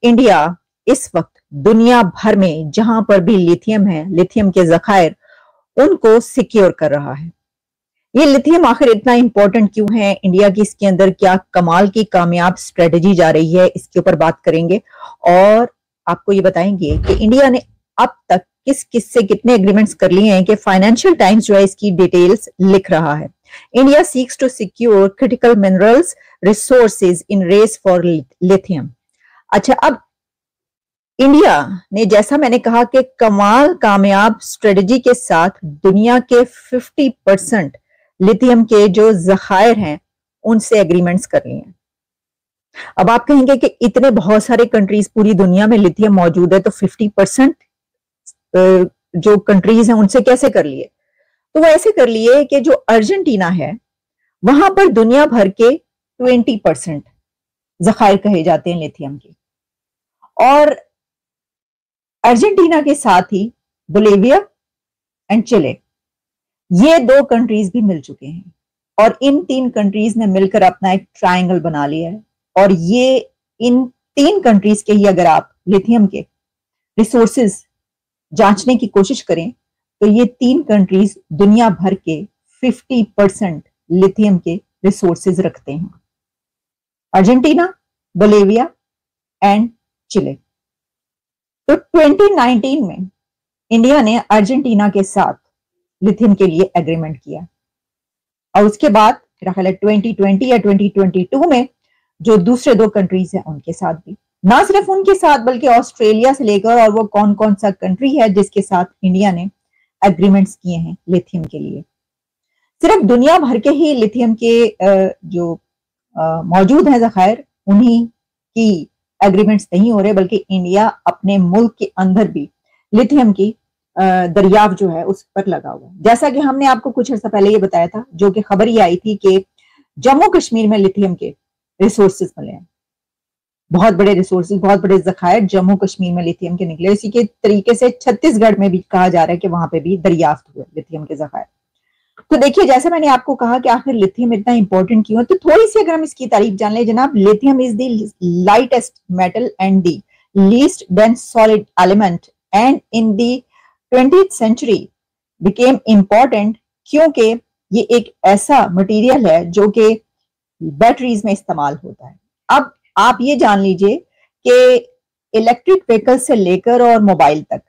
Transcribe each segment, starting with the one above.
India इस वक्त दुनिया भर में जहां पर भी लिथियम है, लिथियम के जखायर, उनको सिक्योर कर रहा है। ये लिथियम आखिर इतना इंपॉर्टेंट क्यों है, इंडिया की इसके अंदर क्या कमाल की कामयाब स्ट्रेटजी जा रही है, इसके ऊपर बात करेंगे। और आपको ये बताएंगे कि इंडिया ने अब तक किस किस से कितने एग्रीमेंट्स कर लिए हैं कि फाइनेंशियल टाइम्स जो है इसकी डिटेल्स लिख रहा है। India seeks to secure critical minerals resources in race for lithium. अच्छा, अब इंडिया ने, जैसा मैंने कहा, कि कमाल कामयाब स्ट्रेटजी के साथ दुनिया के 50% लिथियम के जो जखायर हैं उनसे एग्रीमेंट्स कर लिए हैं। अब आप कहेंगे कि इतने बहुत सारे कंट्रीज पूरी दुनिया में लिथियम मौजूद है, तो 50% जो कंट्रीज हैं उनसे कैसे कर लिए? तो वो ऐसे कर लिए कि जो अर्जेंटीना है वहां पर दुनिया भर के 20% जखायर कहे जाते हैं लिथियम के, और अर्जेंटीना के साथ ही बोलिविया एंड चिले, ये दो कंट्रीज भी मिल चुके हैं। और इन तीन कंट्रीज ने मिलकर अपना एक ट्रायंगल बना लिया है। और ये इन तीन कंट्रीज के ही अगर आप लिथियम के रिसोर्सेज जांचने की कोशिश करें तो ये तीन कंट्रीज दुनिया भर के 50% लिथियम के रिसोर्सेज रखते हैं: अर्जेंटीना, बोलिविया एंड चिले। तो 2019 में इंडिया ने अर्जेंटीना के साथ लिथियम के लिए एग्रीमेंट किया, और उसके बाद मेरा ख्याल है 2020 या 2022 में जो दूसरे दो कंट्रीज हैं उनके साथ भी, ना सिर्फ उनके साथ बल्कि ऑस्ट्रेलिया से लेकर और वो कौन कौन सा कंट्री है जिसके साथ इंडिया ने एग्रीमेंट्स किए हैं लिथियम के लिए। सिर्फ दुनिया भर के ही लिथियम के जो मौजूद हैं जखायर, उन्हीं की एग्रीमेंट्स नहीं हो रहे, बल्कि इंडिया अपने मुल्क के अंदर भी लिथियम की दरियाफ्त जो है उस पर लगा हुआ है। जैसा कि हमने आपको कुछ अर्सा पहले ये बताया था, जो कि खबर ये आई थी कि जम्मू कश्मीर में लिथियम के रिसोर्सेज मिले हैं, बहुत बड़े रिसोर्सेज, बहुत बड़े जखायर जम्मू कश्मीर में लिथियम के निकले। इसी के तरीके से छत्तीसगढ़ में भी कहा जा रहा है कि वहां पे भी दरियाफ्त हुए लिथियम के जखायर। तो देखिए, जैसे मैंने आपको कहा कि आखिर लिथियम इतना इंपॉर्टेंट क्यों है, तो थोड़ी सी अगर हम इसकी तारीफ जान ले जनाब। Lithium is the lightest metal and the least dense solid element, and in the 20th century became important क्योंकि ये एक ऐसा मटेरियल है जो कि बैटरीज में इस्तेमाल होता है। अब आप ये जान लीजिए कि इलेक्ट्रिक व्हीकल से लेकर और मोबाइल तक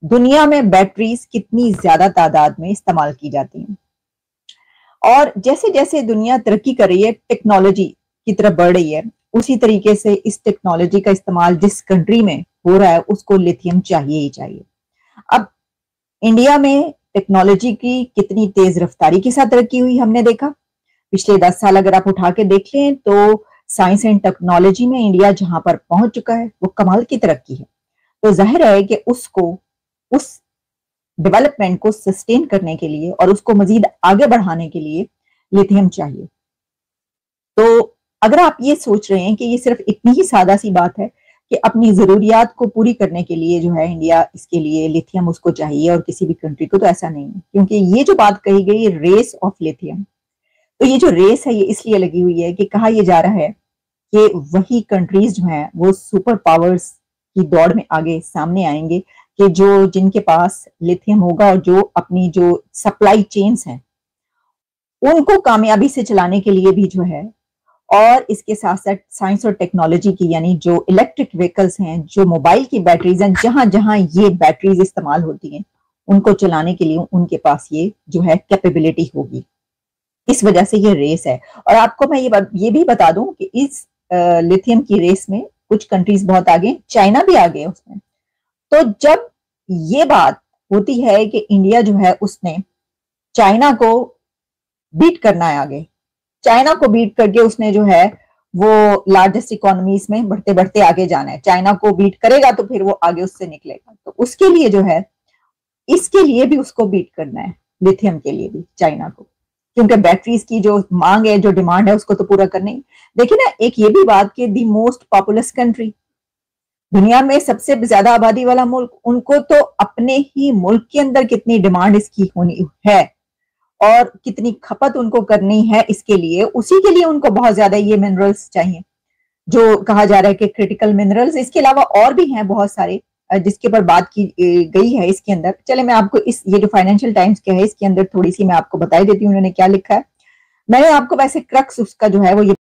दुनिया में बैटरीज कितनी ज्यादा तादाद में इस्तेमाल की जाती हैं। और जैसे जैसे दुनिया तरक्की कर रही है, टेक्नोलॉजी की तरफ बढ़ रही है, उसी तरीके से इस टेक्नोलॉजी का इस्तेमाल जिस कंट्री में हो रहा है उसको लिथियम चाहिए ही चाहिए। अब इंडिया में टेक्नोलॉजी की कितनी तेज रफ्तारी के साथ तरक्की हुई हमने देखा। पिछले 10 साल अगर आप उठा के देख लें तो साइंस एंड टेक्नोलॉजी में इंडिया जहां पर पहुंच चुका है वो कमाल की तरक्की है। तो जाहिर है कि उसको, उस डेवलपमेंट को सस्टेन करने के लिए और उसको मजीद आगे बढ़ाने के लिए लिथियम चाहिए। तो अगर आप ये सोच रहे हैं कि ये सिर्फ इतनी ही सादा सी बात है कि अपनी जरूरियात को पूरी करने के लिए जो है इंडिया, इसके लिए लिथियम उसको चाहिए और किसी भी कंट्री को, तो ऐसा नहीं है। क्योंकि ये जो बात कही गई रेस ऑफ लिथियम, तो ये जो रेस है ये इसलिए लगी हुई है कि कहा यह जा रहा है कि वही कंट्रीज जो हैं वो सुपर पावर्स की दौड़ में आगे सामने आएंगे कि जो जिनके पास लिथियम होगा और जो अपनी जो सप्लाई चेन्स हैं उनको कामयाबी से चलाने के लिए भी जो है, और इसके साथ साथ साइंस और टेक्नोलॉजी की, यानी जो इलेक्ट्रिक व्हीकल्स हैं, जो मोबाइल की बैटरीज हैं, जहां जहां ये बैटरीज इस्तेमाल होती हैं उनको चलाने के लिए उनके पास ये जो है कैपेबिलिटी होगी। इस वजह से ये रेस है। और आपको मैं ये भी बता दूं कि इस लिथियम की रेस में कुछ कंट्रीज बहुत आगे, चाइना भी आगे उसमें। तो जब ये बात होती है कि इंडिया जो है उसने चाइना को बीट करना है, आगे चाइना को बीट करके उसने जो है वो लार्जेस्ट इकोनॉमीज में बढ़ते बढ़ते आगे जाना है, चाइना को बीट करेगा तो फिर वो आगे उससे निकलेगा। तो उसके लिए जो है, इसके लिए भी उसको बीट करना है, लिथियम के लिए भी चाइना को, क्योंकि बैटरीज की जो मांग है, जो डिमांड है, उसको तो पूरा करना ही। देखिए ना, एक ये भी बात कि दी मोस्ट पॉपुलस कंट्री, दुनिया में सबसे ज्यादा आबादी वाला मुल्क, उनको तो अपने ही मुल्क के अंदर कितनी डिमांड इसकी होनी है और कितनी खपत उनको करनी है, इसके लिए, उसी के लिए उनको बहुत ज्यादा ये मिनरल्स चाहिए। जो कहा जा रहा है कि क्रिटिकल मिनरल्स, इसके अलावा और भी हैं बहुत सारे जिसके ऊपर बात की गई है इसके अंदर। चले मैं आपको ये जो फाइनेंशियल टाइम्स क्या है इसके अंदर थोड़ी सी मैं आपको बता देती हूँ उन्होंने क्या लिखा है। मैंने आपको वैसे क्रक्स उसका जो है वो ये